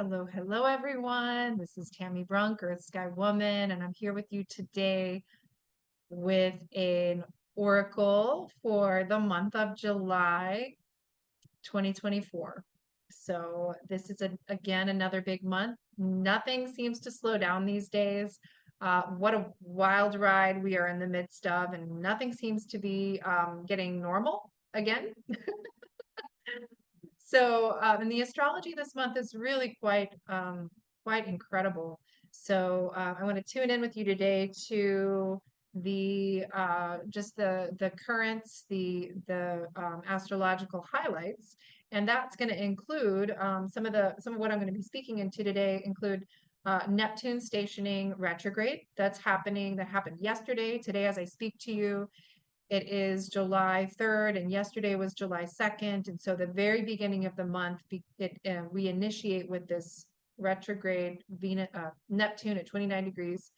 Hello, hello, everyone. This is Tami Brunk, Earth Sky Woman, and I'm here with you today with an oracle for the month of July 2024. So this is again another big month. Nothing seems to slow down these days. What a wild ride we are in the midst of, and nothing seems to be getting normal again. So, and the astrology this month is really quite incredible. So, I want to tune in with you today to the just the currents, the astrological highlights, and that's going to include some of what I'm going to be speaking into today include Neptune stationing retrograde. That happened yesterday. Today, as I speak to you, it is July 3rd, and yesterday was July 2nd. And so the very beginning of the month, we initiate with this retrograde Neptune at 29 degrees.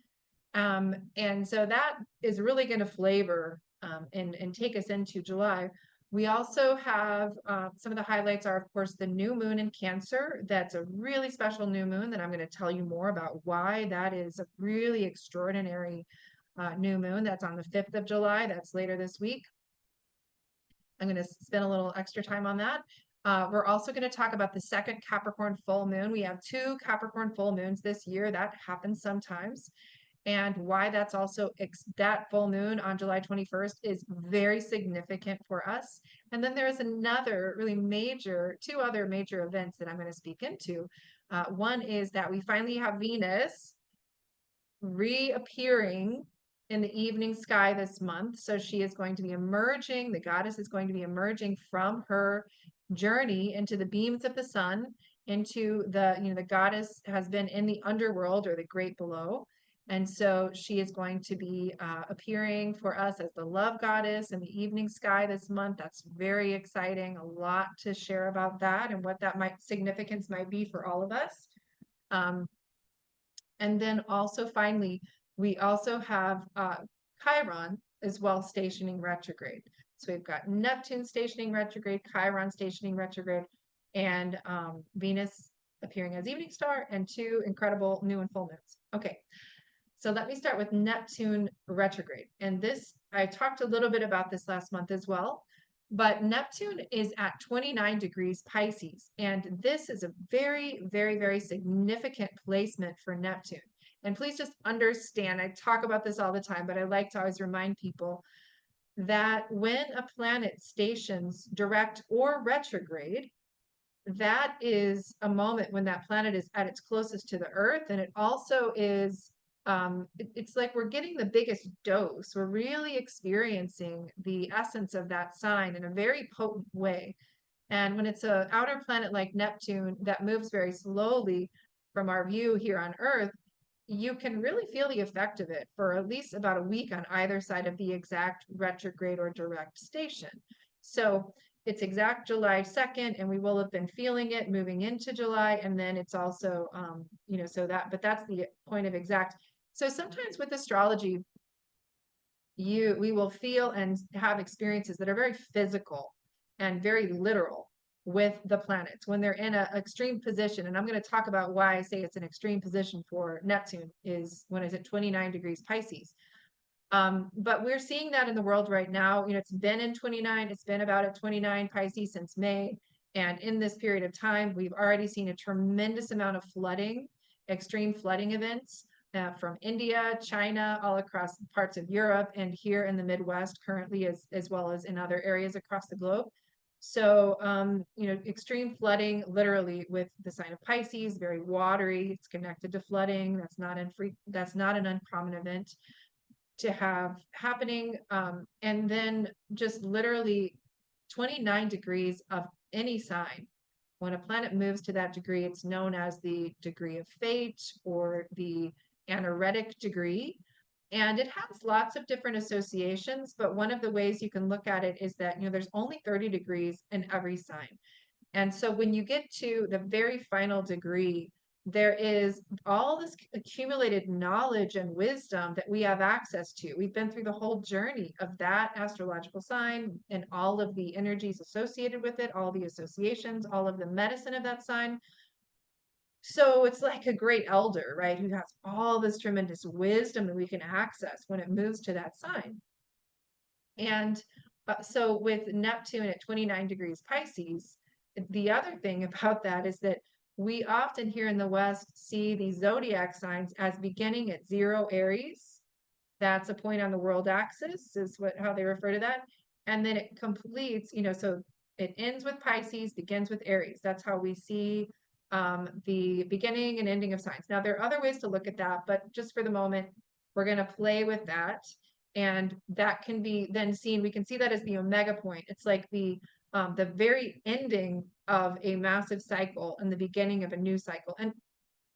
And so that is really going to flavor and take us into July. We also have some of the highlights are, of course, the new moon in Cancer. That's a really special new moon that I'm going to tell you more about why that is a really extraordinary new moon. That's on the 5th of July. That's later this week. I'm going to spend a little extra time on that. We're also going to talk about the second Capricorn full moon. We have two Capricorn full moons this year. That happens sometimes. And why that's also that full moon on July 21st is very significant for us. And then there's two other major events that I'm going to speak into. One is that we finally have Venus reappearing in the evening sky this month. So she is going to be emerging, the goddess is going to be emerging from her journey into the beams of the sun, into the goddess has been in the underworld or the great below. And so she is going to be appearing for us as the love goddess in the evening sky this month. That's very exciting. A lot to share about that and what that significance might be for all of us. And then also finally, we also have Chiron as well stationing retrograde. So we've got Neptune stationing retrograde, Chiron stationing retrograde, and Venus appearing as evening star, and two incredible new and full moons. Okay, so let me start with Neptune retrograde. And this, I talked a little bit about this last month as well, but Neptune is at 29 degrees Pisces. And this is a very, very, very significant placement for Neptune. And please just understand, I talk about this all the time, but I like to always remind people that when a planet stations direct or retrograde, that is a moment when that planet is at its closest to the Earth. And it also is it's like we're getting the biggest dose. We're really experiencing the essence of that sign in a very potent way. And when it's an outer planet like Neptune that moves very slowly from our view here on Earth, you can really feel the effect of it for at least about a week on either side of the exact retrograde or direct station. So it's exact July 2nd, and we will have been feeling it moving into July. And then it's also, but that's the point of exact. So sometimes with astrology, we will feel and have experiences that are very physical and very literal with the planets when they're in an extreme position. And I'm going to talk about why I say it's an extreme position for Neptune is when it's at 29 degrees Pisces. But we're seeing that in the world right now. It's been in 29, it's been about at 29 Pisces since May. And in this period of time, we've already seen a tremendous amount of flooding, extreme flooding events from India, China, all across parts of Europe, and here in the Midwest currently, as well as in other areas across the globe. So, extreme flooding, literally with the sign of Pisces, very watery. It's connected to flooding. That's not an uncommon event to have happening. And then just literally 29 degrees of any sign. When a planet moves to that degree, it's known as the degree of fate or the anaretic degree. And it has lots of different associations, but one of the ways you can look at it is that, there's only 30 degrees in every sign. And so when you get to the very final degree, there is all this accumulated knowledge and wisdom that we have access to. We've been through the whole journey of that astrological sign and all of the energies associated with it, all the associations, all of the medicine of that sign. So it's like a great elder, right? Who has all this tremendous wisdom that we can access when it moves to that sign. And so with Neptune at 29 degrees Pisces, the other thing about that is that we often here in the West see these zodiac signs as beginning at 0 Aries. That's a point on the world axis, is how they refer to that. And then it completes, so it ends with Pisces, begins with Aries. That's how we see the beginning and ending of signs. Now, there are other ways to look at that, but just for the moment, we're going to play with that. And that can be then seen, we can see that as the omega point. It's like the very ending of a massive cycle and the beginning of a new cycle. And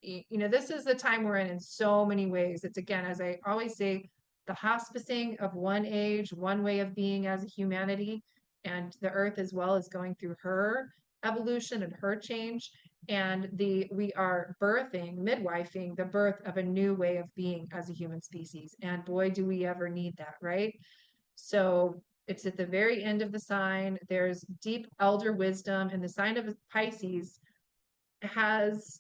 this is the time we're in so many ways. It's, again, as I always say, the hospicing of one age, one way of being as a humanity, and the earth as well is going through her evolution and her change. And we are birthing, midwifing the birth of a new way of being as a human species. And boy, do we ever need that, right? So it's at the very end of the sign. There's deep elder wisdom, and the sign of Pisces has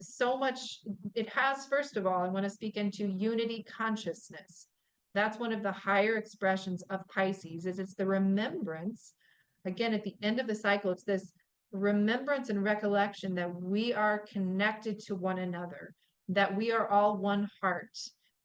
so much. It has, first of all, I want to speak into unity consciousness. That's one of the higher expressions of Pisces, is it's the remembrance. Again, at the end of the cycle, it's this remembrance and recollection that we are connected to one another, that we are all one heart.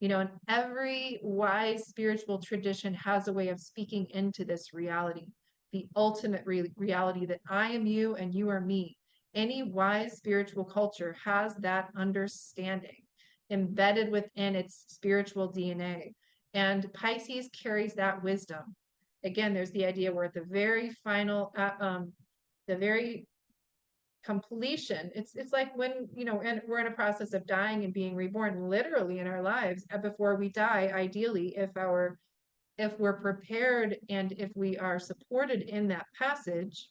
And every wise spiritual tradition has a way of speaking into this reality, the ultimate reality that I am you and you are me. Any wise spiritual culture has that understanding embedded within its spiritual DNA. And Pisces carries that wisdom. Again, there's the idea we're at the very final, the very completion. It's like when, and we're in a process of dying and being reborn literally in our lives. Before we die, ideally, if we're prepared and if we are supported in that passage,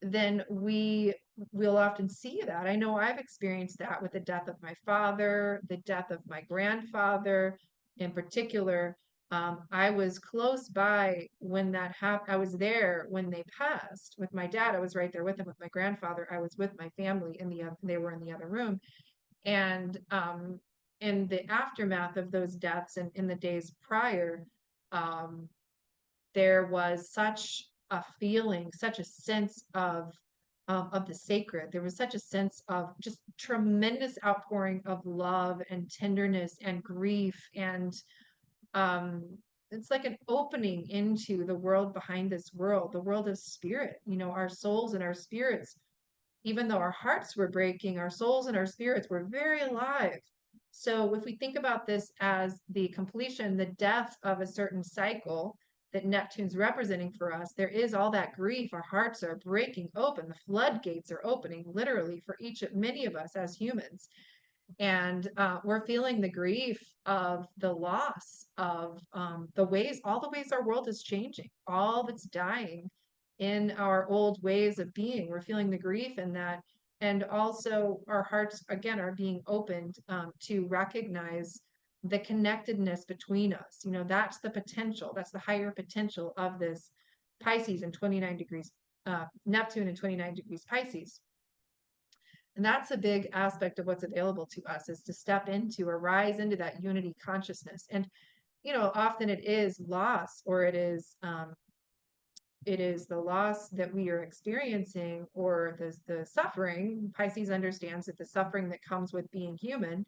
then we'll often see that. I know I've experienced that with the death of my father, the death of my grandfather in particular. I was close by when that happened. I was there when they passed. With my dad, I was right there with him. With my grandfather, I was with my family they were in the other room. And in the aftermath of those deaths and in the days prior, there was such a feeling, such a sense of the sacred. There was such a sense of just tremendous outpouring of love and tenderness and grief. And it's like an opening into the world behind this world, the world of spirit, our souls and our spirits. Even though our hearts were breaking, our souls and our spirits were very alive. So if we think about this as the completion, the death of a certain cycle that Neptune's representing for us, there is all that grief. Our hearts are breaking open. The floodgates are opening literally for many of us as humans. And we're feeling the grief of the loss of all the ways our world is changing, all that's dying in our old ways of being. We're feeling the grief in that. And also our hearts, again, are being opened to recognize the connectedness between us. That's the potential. That's the higher potential of this Pisces in 29 degrees, Neptune in 29 degrees Pisces. And that's a big aspect of what's available to us, is to step into or rise into that unity consciousness. And, often it is loss, or it is the loss that we are experiencing, or the suffering. Pisces understands that the suffering that comes with being human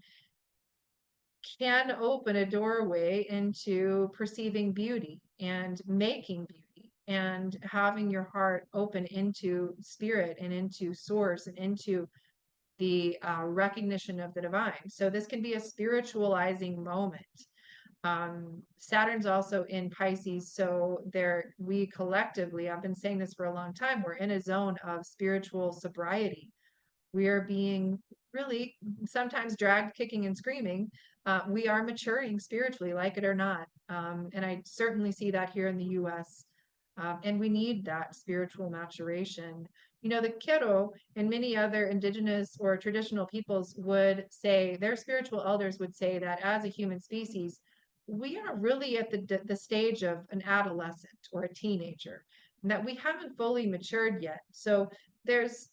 can open a doorway into perceiving beauty and making beauty and having your heart open into spirit and into source and into the recognition of the divine. So this can be a spiritualizing moment. Saturn's also in Pisces, so we collectively, I've been saying this for a long time, we're in a zone of spiritual sobriety. We are being really sometimes dragged kicking and screaming. We are maturing spiritually, like it or not. And I certainly see that here in the US. And we need that spiritual maturation. The Q'ero and many other indigenous or traditional peoples would say, their spiritual elders would say that as a human species, we are really at the stage of an adolescent or a teenager. that we haven't fully matured yet. So there's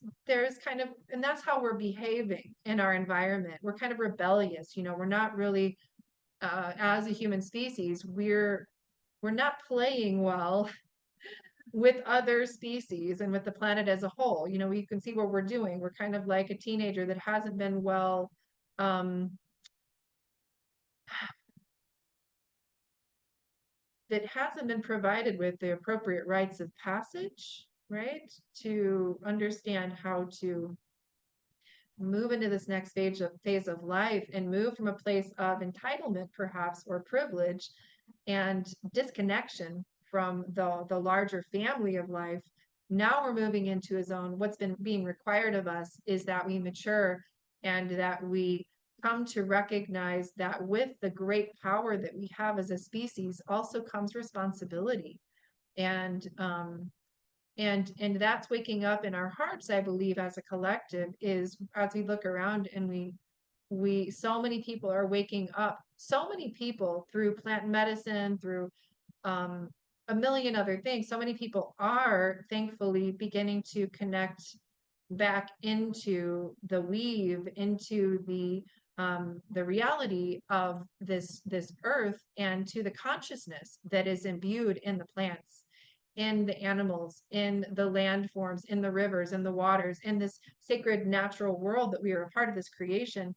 kind of, and that's how we're behaving in our environment. We're kind of rebellious, we're not really, as a human species, we're not playing well with other species and with the planet as a whole. You can see what we're doing. We're kind of like a teenager that hasn't been well, um, that hasn't been provided with the appropriate rites of passage, right? To understand how to move into this next phase of life and move from a place of entitlement, perhaps, or privilege and disconnection from the larger family of life. Now we're moving into a zone. What's been being required of us is that we mature and that we come to recognize that with the great power that we have as a species also comes responsibility. And that's waking up in our hearts, I believe, as a collective, is as we look around and we so many people are waking up, so many people through plant medicine, through um, a million other things. So many people are thankfully beginning to connect back into the weave, into the reality of this earth, and to the consciousness that is imbued in the plants, in the animals, in the landforms, in the rivers, in the waters, in this sacred natural world that we are a part of this creation.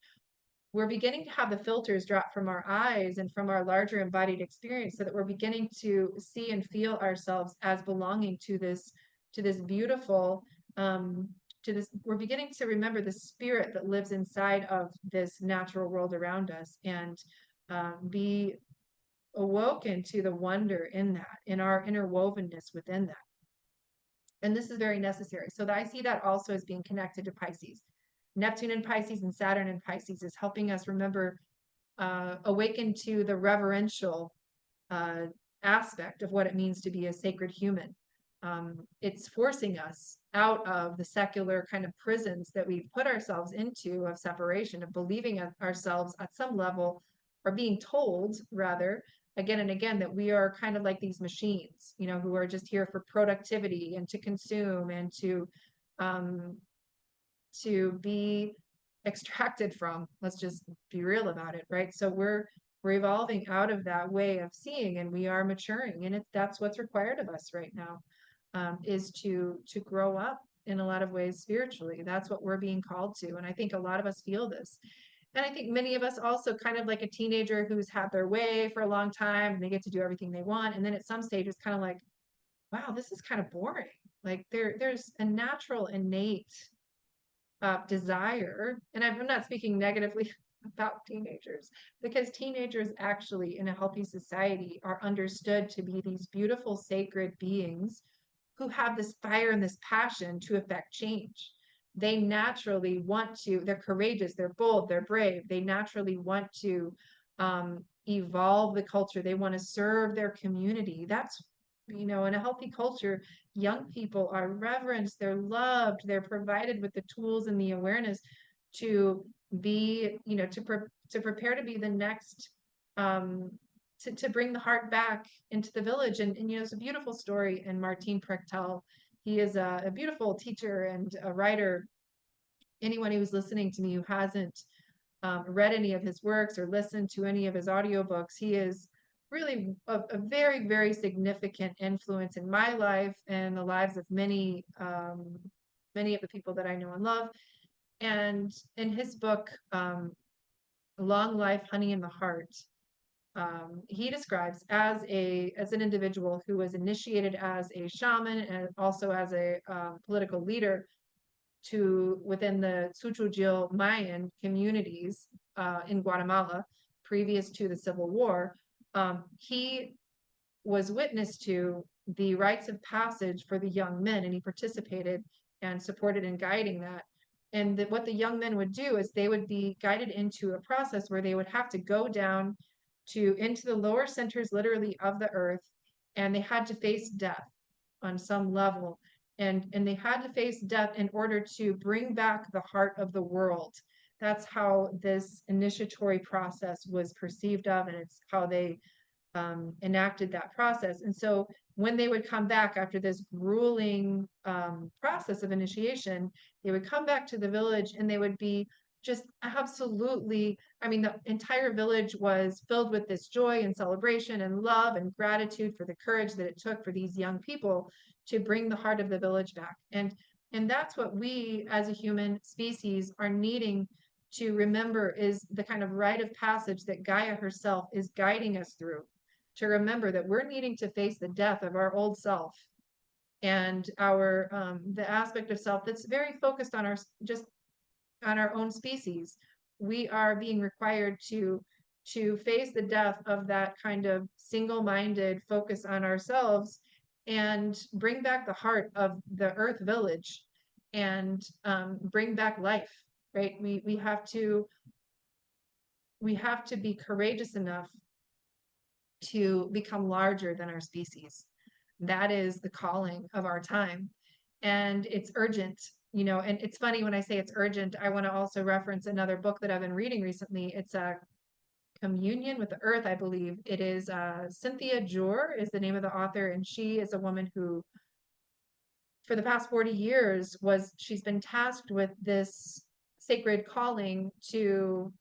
We're beginning to have the filters drop from our eyes and from our larger embodied experience, so that we're beginning to see and feel ourselves as belonging to this beautiful, we're beginning to remember the spirit that lives inside of this natural world around us, and be awoken to the wonder in that, in our interwovenness within that. And this is very necessary. So that I see that also as being connected to Pisces. Neptune in Pisces and Saturn in Pisces is helping us remember, awaken to the reverential aspect of what it means to be a sacred human. It's forcing us out of the secular kind of prisons that we've put ourselves into, of separation, of believing ourselves at some level, or being told rather, again and again, that we are kind of like these machines, who are just here for productivity and to consume and to be extracted from. Let's just be real about it, right? So we're evolving out of that way of seeing, and we are maturing, and that's what's required of us right now, is to grow up in a lot of ways spiritually. That's what we're being called to, and I think a lot of us feel this. And I think many of us also, kind of like a teenager who's had their way for a long time and they get to do everything they want, and then at some stage it's kind of like, wow, this is kind of boring. Like there's a natural innate desire, and I'm not speaking negatively about teenagers, because teenagers actually in a healthy society are understood to be these beautiful sacred beings who have this fire and this passion to affect change. They naturally want to, they're courageous, they're bold, they're brave, they naturally want to evolve the culture, they want to serve their community. That's, in a healthy culture, young people are reverenced, they're loved, they're provided with the tools and the awareness to be, to prepare to be the next, to bring the heart back into the village. And it's a beautiful story in Martin Prechtel. He is a beautiful teacher and a writer. Anyone who's listening to me who hasn't read any of his works or listened to any of his audiobooks, he is really a very, very significant influence in my life and the lives of many of the people that I know and love. And in his book, Long Life, Honey in the Heart, he describes as an individual who was initiated as a shaman and also as a political leader within the Tsuchujil Mayan communities in Guatemala previous to the Civil War. He was witness to the rites of passage for the young men, and he participated and supported in guiding that. And what the young men would do is they would be guided into a process where they would have to go down into the lower centers, literally, of the earth, and they had to face death on some level. And they had to face death in order to bring back the heart of the world. That's how this initiatory process was perceived of, and it's how they enacted that process. And so when they would come back after this grueling process of initiation, they would come back to the village and they would be just absolutely, I mean, the entire village was filled with this joy and celebration and love and gratitude for the courage that it took for these young people to bring the heart of the village back. And that's what we as a human species are needing to remember, is the kind of rite of passage that Gaia herself is guiding us through, to remember that we're needing to face the death of our old self and our the aspect of self that's very focused on our, just on our own species. We are being required to face the death of that kind of single-minded focus on ourselves and bring back the heart of the earth village and bring back life, right? We have to be courageous enough to become larger than our species. That is the calling of our time. And it's urgent, you know, and it's funny when I say it's urgent, I want to also reference another book that I've been reading recently. It's a Communion with the Earth, I believe. It is Cynthia Jour is the name of the author, and she is a woman who, for the past 40 years, she's been tasked with this sacred calling to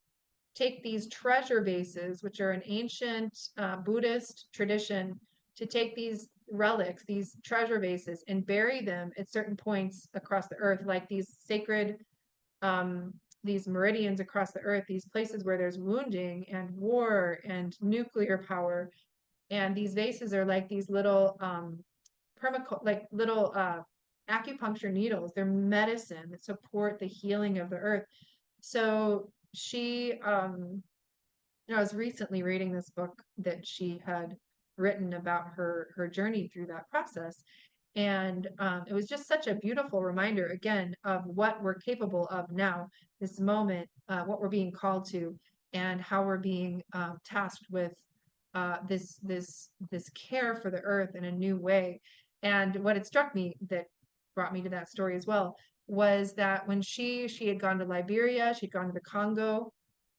take these treasure vases, which are an ancient Buddhist tradition, to take these relics, these treasure vases, and bury them at certain points across the earth, like these sacred, these meridians across the earth, these places where there's wounding and war and nuclear power. And these vases are like these little like little acupuncture needles. They're medicine that support the healing of the earth. So she, I was recently reading this book that she had written about her journey through that process. And it was just such a beautiful reminder, again, of what we're capable of now, this moment, what we're being called to, and how we're being tasked with this care for the earth in a new way. And what had struck me, that brought me to that story as well, was that when she had gone to Liberia, she'd gone to the Congo,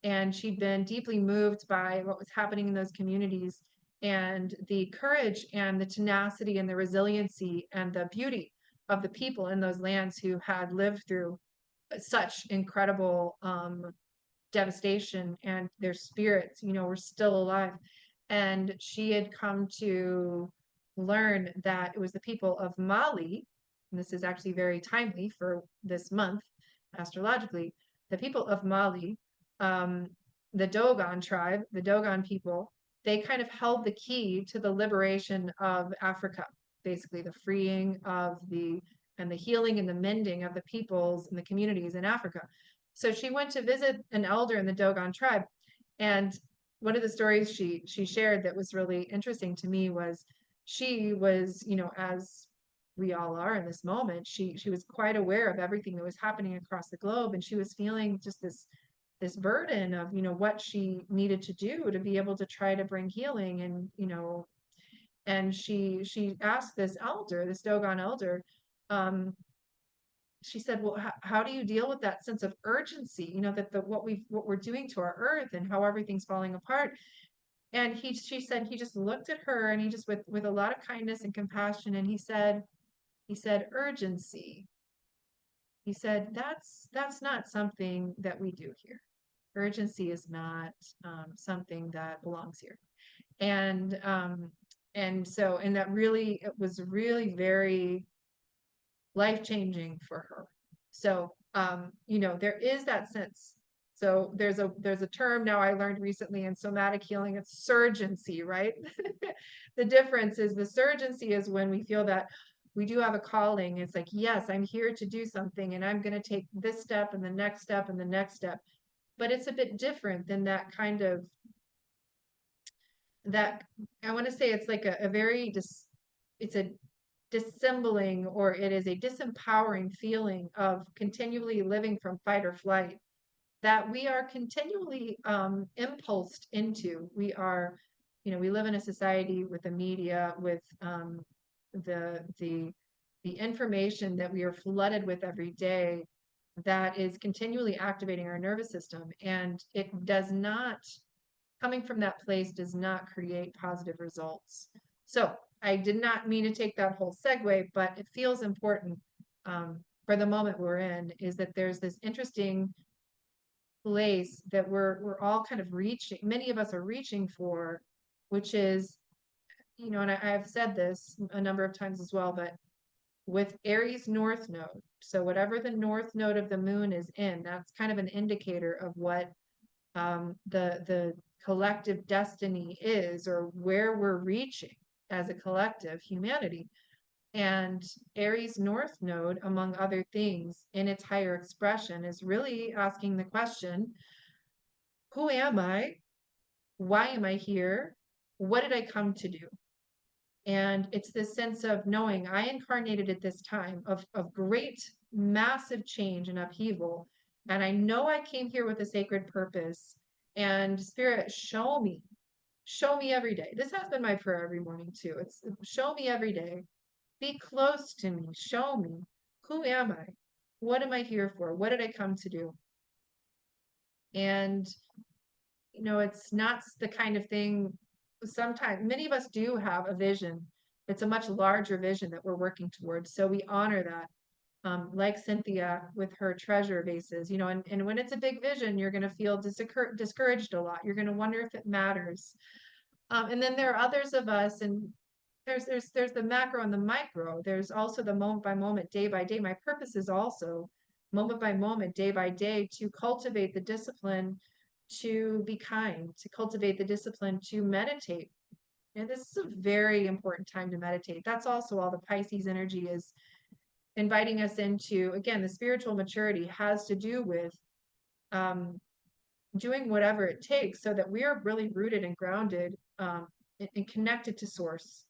and she'd been deeply moved by what was happening in those communities, and the courage and the tenacity and the resiliency and the beauty of the people in those lands who had lived through such incredible devastation, and their spirits, you know, were still alive. And she had come to learn that it was the people of Mali, and this is actually very timely for this month astrologically, the people of Mali, the Dogon tribe, the Dogon people, they kind of held the key to the liberation of Africa, basically the freeing of and the healing and the mending of the peoples and the communities in Africa. So she went to visit an elder in the Dogon tribe. And one of the stories she shared that was really interesting to me was, she was, you know, as we all are in this moment, she was quite aware of everything that was happening across the globe, and she was feeling just this burden of, you know, what she needed to do to be able to try to bring healing. And, you know, and she asked this elder, this Dogon elder, she said, well, how do you deal with that sense of urgency, you know, that what we're doing to our earth and how everything's falling apart? And she said he just looked at her, and he just, with a lot of kindness and compassion, and he said urgency. He said, that's not something that we do here. Urgency is not something that belongs here. And that really, it was really very life-changing for her. So you know, there is that sense. So there's a term now I learned recently in somatic healing, it's surgency, right? The difference is, the surgency is when we feel that we do have a calling. It's like, yes, I'm here to do something, and I'm going to take this step and the next step and the next step. But it's a bit different than that kind of, that, I want to say it's like a very it's a dissembling, or it is a disempowering feeling of continually living from fight or flight, that we are continually impulsed into. We are, you know, we live in a society with the media, with the information that we are flooded with every day, that is continually activating our nervous system, and it does not coming from that place does not create positive results. So I did not mean to take that whole segue, but it feels important for the moment we're in, is that there's this interesting place that we're all kind of reaching, many of us are reaching for, which is, you know, and I've said this a number of times as well, but with Aries North Node, so whatever the North Node of the moon is in, that's kind of an indicator of what the collective destiny is, or where we're reaching as a collective humanity. And Aries North Node, among other things, in its higher expression, is really asking the question, who am I? Why am I here? What did I come to do? And it's this sense of knowing I incarnated at this time of great, massive change and upheaval. And I know I came here with a sacred purpose. And Spirit, show me every day. This has been my prayer every morning too. It's show me every day. Be close to me. Show me. Who am I? What am I here for? What did I come to do? And, you know, it's not the kind of thing, sometimes many of us do have a vision. It's a much larger vision that we're working towards. So we honor that. Like Cynthia with her treasure vases, you know, and when it's a big vision, you're going to feel discouraged a lot. You're going to wonder if it matters. And then there are others of us, and there's the macro and the micro. There's also the moment by moment, day by day. My purpose is also moment by moment, day by day, to cultivate the discipline to be kind, to cultivate the discipline to meditate. And this is a very important time to meditate. That's also all the Pisces energy is inviting us into. Again, the spiritual maturity has to do with doing whatever it takes so that we are really rooted and grounded and connected to source.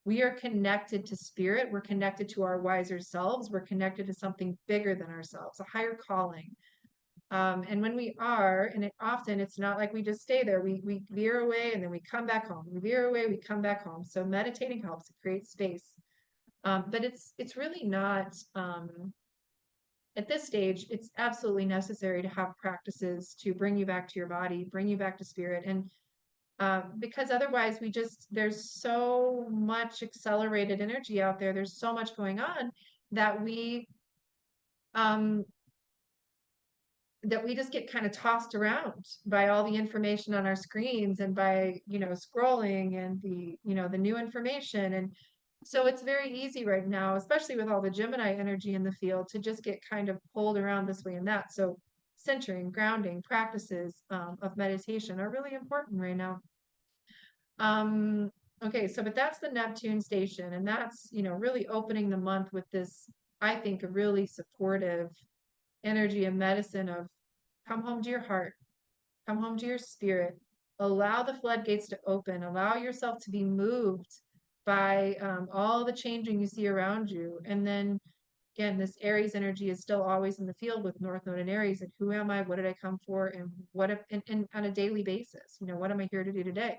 We are connected to spirit. We're connected to our wiser selves. We're connected to something bigger than ourselves, a higher calling. And when we are, and often it's not like we just stay there. We veer away and then we come back home. We veer away, we come back home. So meditating helps. It creates space. But it's really not, at this stage, it's absolutely necessary to have practices to bring you back to your body, bring you back to spirit. And because otherwise there's so much accelerated energy out there. There's so much going on that we just get kind of tossed around by all the information on our screens and by, you know, scrolling and the, you know, the new information. And so it's very easy right now, especially with all the Gemini energy in the field, to just get kind of pulled around this way and that. So centering, grounding practices of meditation are really important right now. Okay, so but that's the Neptune station, and that's, you know, really opening the month with this, I think, a really supportive energy and medicine of come home to your heart, come home to your spirit, allow the floodgates to open, allow yourself to be moved by all the changing you see around you. And then again, this Aries energy is still always in the field with North Node and Aries. And who am I? What did I come for? And what if, and on a daily basis, you know, what am I here to do today?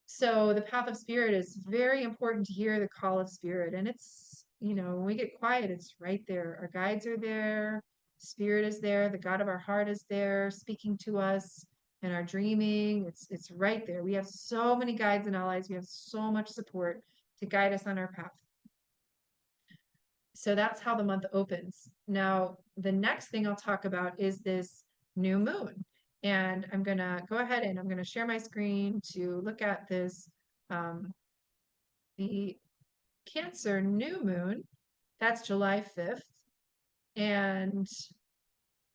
So the path of spirit is very important to hear the call of spirit. And it's, you know, when we get quiet, it's right there. Our guides are there. Spirit is there. The God of our heart is there speaking to us and our dreaming. It's right there. We have so many guides and allies. We have so much support to guide us on our path. So that's how the month opens. Now, the next thing I'll talk about is this new moon. And I'm going to go ahead and I'm going to share my screen to look at this, the Cancer new moon. That's July 5th. And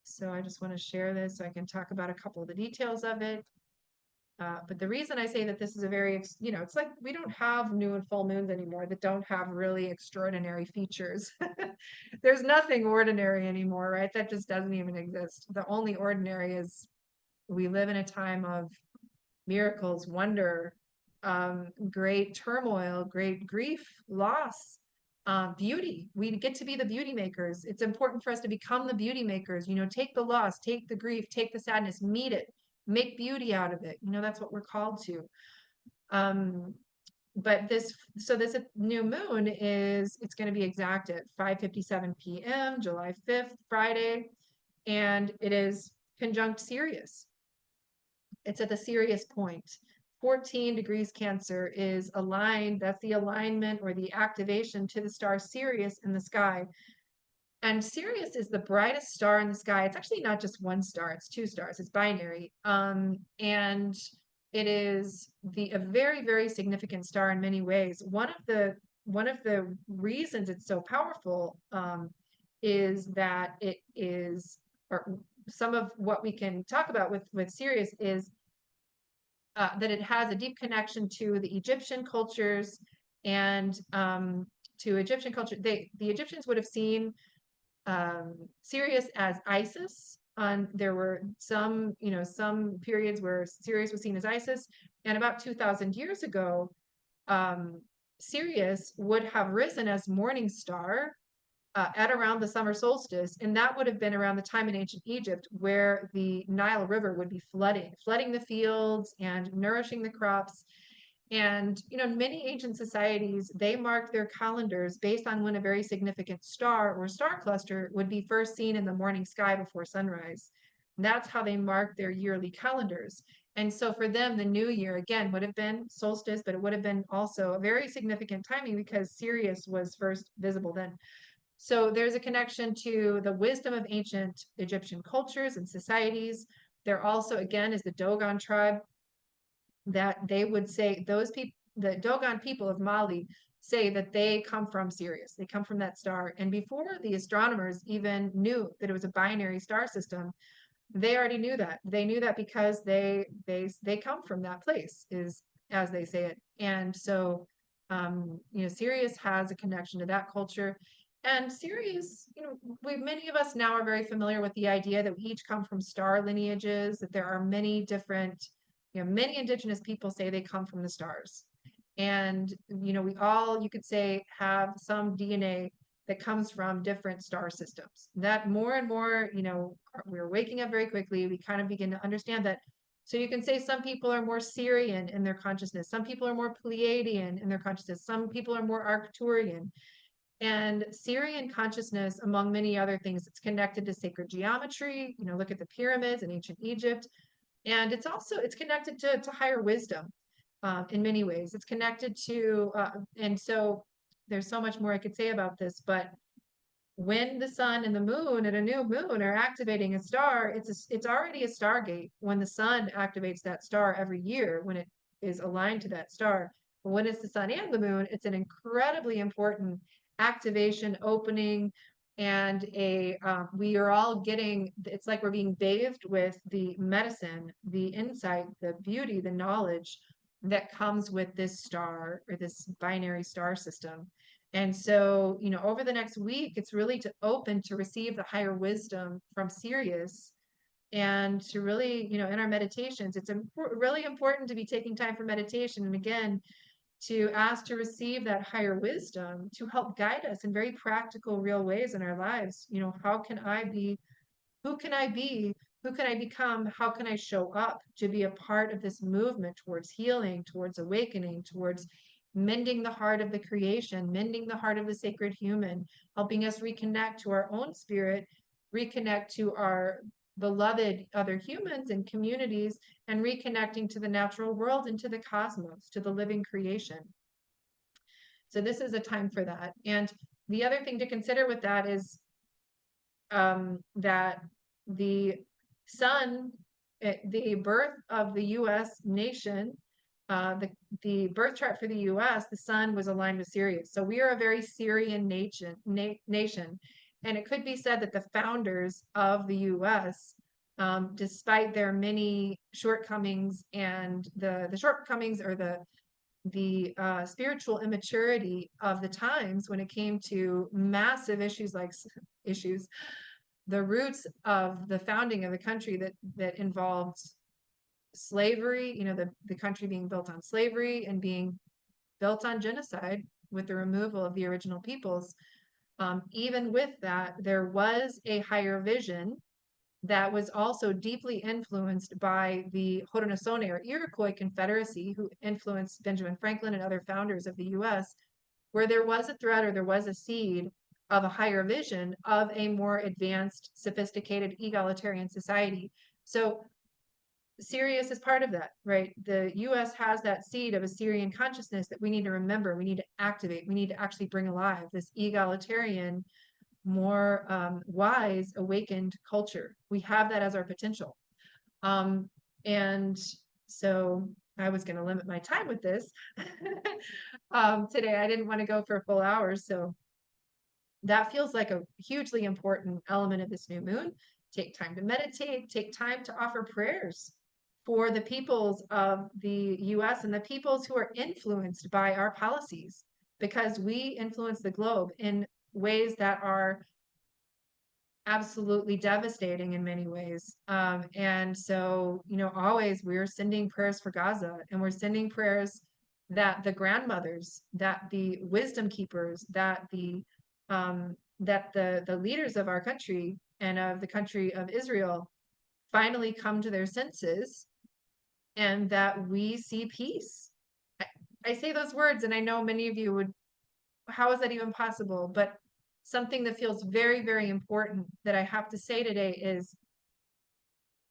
so I just want to share this so I can talk about a couple of the details of it. But the reason I say that this is a very, you know, it's like we don't have new and full moons anymore that don't have really extraordinary features. There's nothing ordinary anymore, right? That just doesn't even exist. The only ordinary is we live in a time of miracles, wonder, great turmoil, great grief, loss, beauty. We get to be the beauty makers. It's important for us to become the beauty makers. You know, take the loss, take the grief, take the sadness, meet it, make beauty out of it. You know, that's what we're called to. But this new moon it's going to be exact at 5:57 p.m. July 5th, Friday, and it is conjunct Sirius. It's at the Sirius point. 14 degrees Cancer is aligned. That's the alignment or the activation to the star Sirius in the sky. And Sirius is the brightest star in the sky. It's actually not just one star, it's two stars. It's binary. And it is a very, very significant star in many ways. One of the reasons it's so powerful is that it is, or some of what we can talk about with Sirius is that it has a deep connection to the Egyptian cultures and to Egyptian culture. The Egyptians would have seen Sirius as Isis. There were some periods where Sirius was seen as Isis, and about 2,000 years ago, Sirius would have risen as morning star at around the summer solstice, and that would have been around the time in ancient Egypt where the Nile River would be flooding the fields and nourishing the crops. And, many ancient societies, they marked their calendars based on when a very significant star or star cluster would be first seen in the morning sky before sunrise. And that's how they marked their yearly calendars. And so for them, the new year, again, would have been solstice, but it would have been also a very significant timing because Sirius was first visible then. So there's a connection to the wisdom of ancient Egyptian cultures and societies. There also, again, is the Dogon tribe that they would say those people, the Dogon people of Mali, say that they come from Sirius. They come from that star. And before the astronomers even knew that it was a binary star system, they already knew that. They knew that because they come from that place, is as they say it. And so, Sirius has a connection to that culture. And Sirius, many of us now are very familiar with the idea that we each come from star lineages, that there are many different, many indigenous people say they come from the stars. And, we all, you could say, have some DNA that comes from different star systems. That more and more, we're waking up very quickly. We kind of begin to understand that. So you can say some people are more Sirian in their consciousness. Some people are more Pleiadian in their consciousness. Some people are more Arcturian. And Sirian consciousness, among many other things, it's connected to sacred geometry. Look at the pyramids in ancient Egypt. And it's connected to higher wisdom in many ways. It's connected to, and so there's so much more I could say about this, but when the sun and the moon at a new moon are activating a star, it's already a star gate when the sun activates that star every year when it is aligned to that star. But when it's the sun and the moon, it's an incredibly important activation, opening, and we are all getting, it's like we're being bathed with the medicine, the insight, the beauty, the knowledge that comes with this star or this binary star system. And so, over the next week, it's really to open to receive the higher wisdom from Sirius, and to really, in our meditations, it's really important to be taking time for meditation. And again, to ask to receive that higher wisdom to help guide us in very practical, real ways in our lives. How can I be? Who can I be? Who can I become? How can I show up to be a part of this movement towards healing, towards awakening, towards mending the heart of the creation, mending the heart of the sacred human, helping us reconnect to our own spirit, reconnect to our beloved other humans and communities, and reconnecting to the natural world and to the cosmos, to the living creation. So this is a time for that. And the other thing to consider with that is that the sun, the birth of the U.S. nation, the birth chart for the U.S., the sun was aligned with Sirius. So we are a very Sirian nation. And it could be said that the founders of the U.S., despite their many shortcomings and the shortcomings or the spiritual immaturity of the times when it came to massive issues like the roots of the founding of the country that involved slavery, the country being built on slavery and being built on genocide with the removal of the original peoples. Even with that, there was a higher vision that was also deeply influenced by the Haudenosaunee or Iroquois Confederacy, who influenced Benjamin Franklin and other founders of the U.S., where there was a thread or there was a seed of a higher vision of a more advanced, sophisticated, egalitarian society. So Sirius is part of that, right? The US has that seed of Assyrian consciousness that we need to remember, we need to activate, we need to actually bring alive this egalitarian, more wise, awakened culture. We have that as our potential. And so I was going to limit my time with this today. I didn't want to go for a full hour. So that feels like a hugely important element of this new moon. Take time to meditate, take time to offer prayers for the peoples of the US and the peoples who are influenced by our policies, because we influence the globe in ways that are absolutely devastating in many ways. And so, always we're sending prayers for Gaza, and we're sending prayers that the grandmothers, that the wisdom keepers, that the leaders of our country and of the country of Israel finally come to their senses, and that we see peace. I say those words, and I know many of you would, how is that even possible? But something that feels very, very important that I have to say today is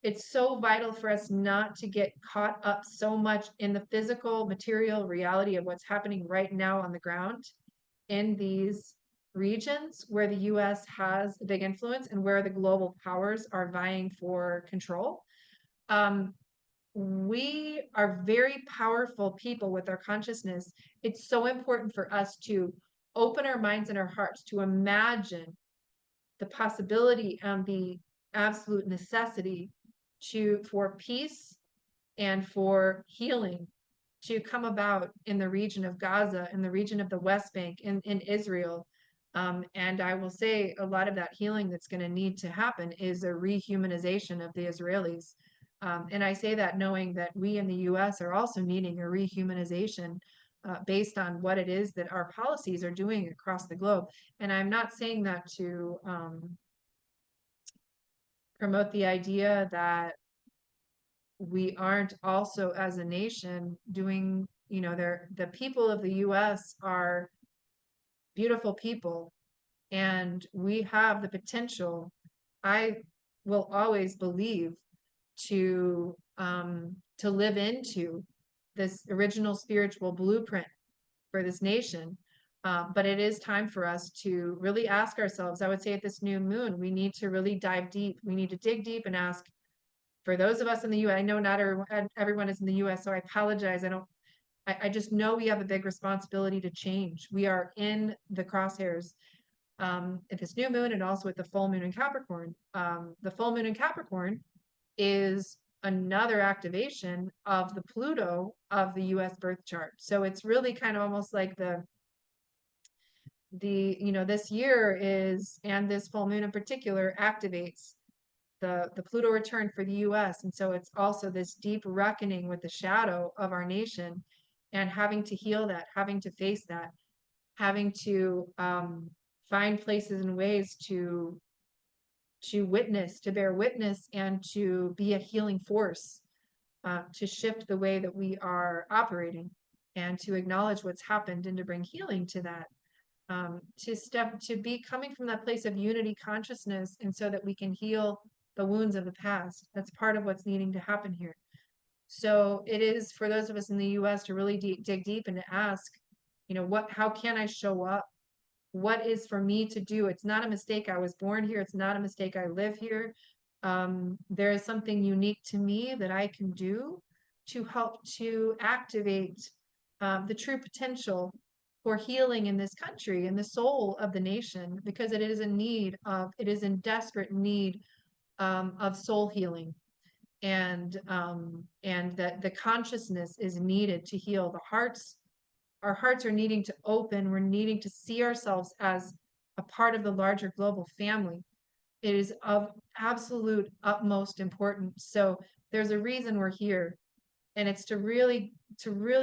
it's so vital for us not to get caught up so much in the physical, material reality of what's happening right now on the ground in these regions where the US has a big influence and where the global powers are vying for control. We are very powerful people with our consciousness. It's so important for us to open our minds and our hearts to imagine the possibility and the absolute necessity for peace and for healing to come about in the region of Gaza, in the region of the West Bank, in Israel. And I will say a lot of that healing that's going to need to happen is a rehumanization of the Israelis. And I say that knowing that we in the US are also needing a rehumanization based on what it is that our policies are doing across the globe. And I'm not saying that to promote the idea that we aren't also as a nation doing, the people of the US are beautiful people, and we have the potential, I will always believe, to live into this original spiritual blueprint for this nation. But it is time for us to really ask ourselves, I would say at this new moon, we need to really dive deep. We need to dig deep and ask, for those of us in the US, I know not everyone is in the US, so I apologize. I just know we have a big responsibility to change. We are in the crosshairs at this new moon and also at the full moon in Capricorn. The full moon in Capricorn is another activation of the Pluto of the US birth chart. So it's really kind of almost like this year is, and this full moon in particular, activates the Pluto return for the US. And so it's also this deep reckoning with the shadow of our nation and having to heal that, having to face that, having to find places and ways to witness, to bear witness, and to be a healing force, to shift the way that we are operating and to acknowledge what's happened and to bring healing to that. To be coming from that place of unity consciousness, and so that we can heal the wounds of the past. That's part of what's needing to happen here. So it is for those of us in the US to really dig deep and to ask, how can I show up? What is for me to do? It's not a mistake I was born here. It's not a mistake I live here. There is something unique to me that I can do to help to activate the true potential for healing in this country and the soul of the nation, because it is in desperate need of soul healing, and that the consciousness is needed to heal the hearts. Our hearts are needing to open. We're needing to see ourselves as a part of the larger global family. It is of absolute utmost importance. So there's a reason we're here, and it's to really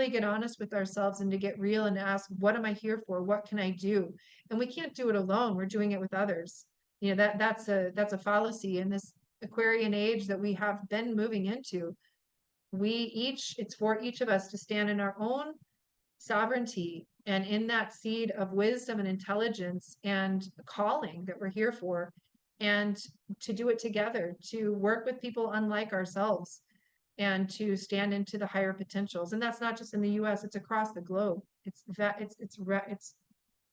get honest with ourselves and to get real and ask, what am I here for? What can I do? And we can't do it alone. We're doing it with others. That's a fallacy in this Aquarian age that we have been moving into. It's for each of us to stand in our own sovereignty and in that seed of wisdom and intelligence and calling that we're here for, and to do it together, to work with people unlike ourselves, and to stand into the higher potentials. And that's not just in the US, it's across the globe. It's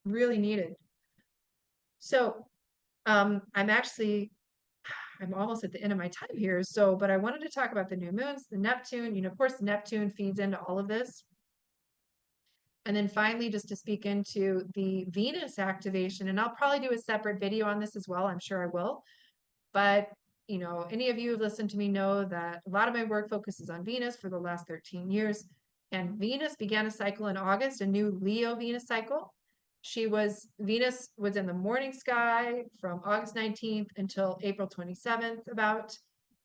really needed. So I'm almost at the end of my time here. So, but I wanted to talk about the new moons, the Neptune, of course, Neptune feeds into all of this. And then finally, just to speak into the Venus activation, and I'll probably do a separate video on this as well. I'm sure I will. But, any of you who've listened to me know that a lot of my work focuses on Venus for the last 13 years. And Venus began a cycle in August, a new Leo Venus cycle. Venus was in the morning sky from August 19th until April 27th about,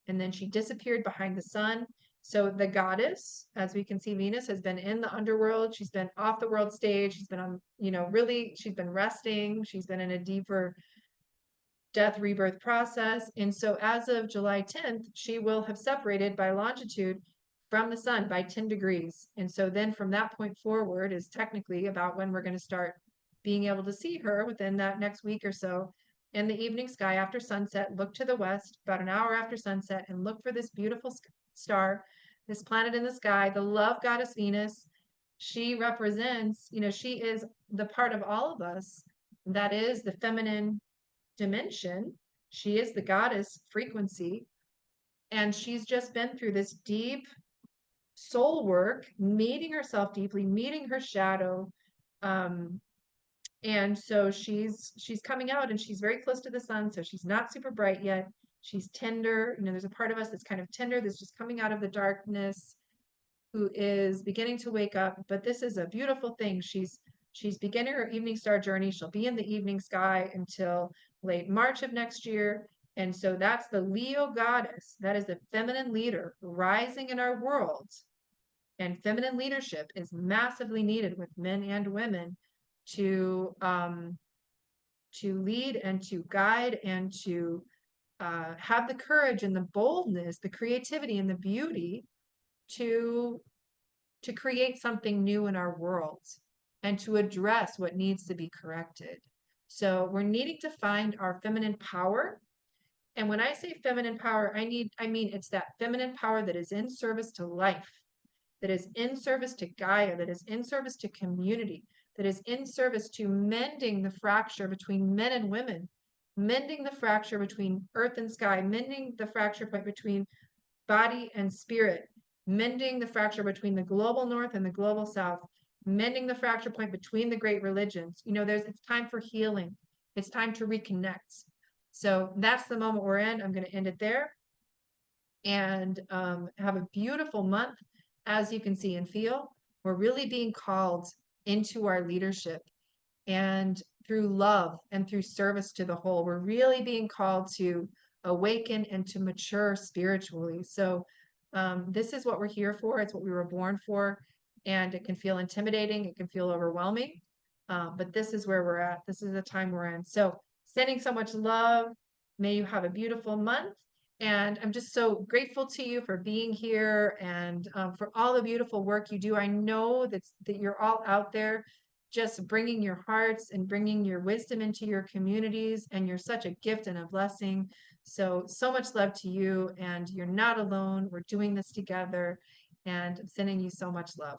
and then she disappeared behind the sun. So the goddess, as we can see, Venus has been in the underworld. She's been off the world stage. She's been on, she's been resting. She's been in a deeper death rebirth process. And so as of July 10th, she will have separated by longitude from the sun by 10 degrees. And so then from that point forward is technically about when we're going to start being able to see her within that next week or so. In the evening sky after sunset, look to the west about an hour after sunset and look for this beautiful star, this planet in the sky, the love goddess Venus. She represents, she is the part of all of us that is the feminine dimension. She is the goddess frequency. And she's just been through this deep soul work, meeting herself deeply, meeting her shadow. And so she's coming out and she's very close to the sun. So she's not super bright yet. She's tender. There's a part of us that's kind of tender, that's just coming out of the darkness, who is beginning to wake up. But this is a beautiful thing. She's beginning her evening star journey. She'll be in the evening sky until late March of next year. And so that's the Leo goddess. That is the feminine leader rising in our world. And feminine leadership is massively needed with men and women to lead and to guide and to have the courage and the boldness, the creativity and the beauty to create something new in our world and to address what needs to be corrected. So we're needing to find our feminine power. And when I say feminine power, I mean it's that feminine power that is in service to life, that is in service to Gaia, that is in service to community, that is in service to mending the fracture between men and women, mending the fracture between earth and sky, mending the fracture point between body and spirit, mending the fracture between the global north and the global south, mending the fracture point between the great religions. It's time for healing. It's time to reconnect. So that's the moment we're in. I'm going to end it there and have a beautiful month. As you can see and feel, we're really being called into our leadership, and through love and through service to the whole, we're really being called to awaken and to mature spiritually. So this is what we're here for. It's what we were born for, and it can feel intimidating. It can feel overwhelming, but this is where we're at. This is the time we're in. So sending so much love. May you have a beautiful month. And I'm just so grateful to you for being here and for all the beautiful work you do. I know that you're all out there just bringing your hearts and bringing your wisdom into your communities, and you're such a gift and a blessing. So much love to you, and you're not alone. We're doing this together, and I'm sending you so much love.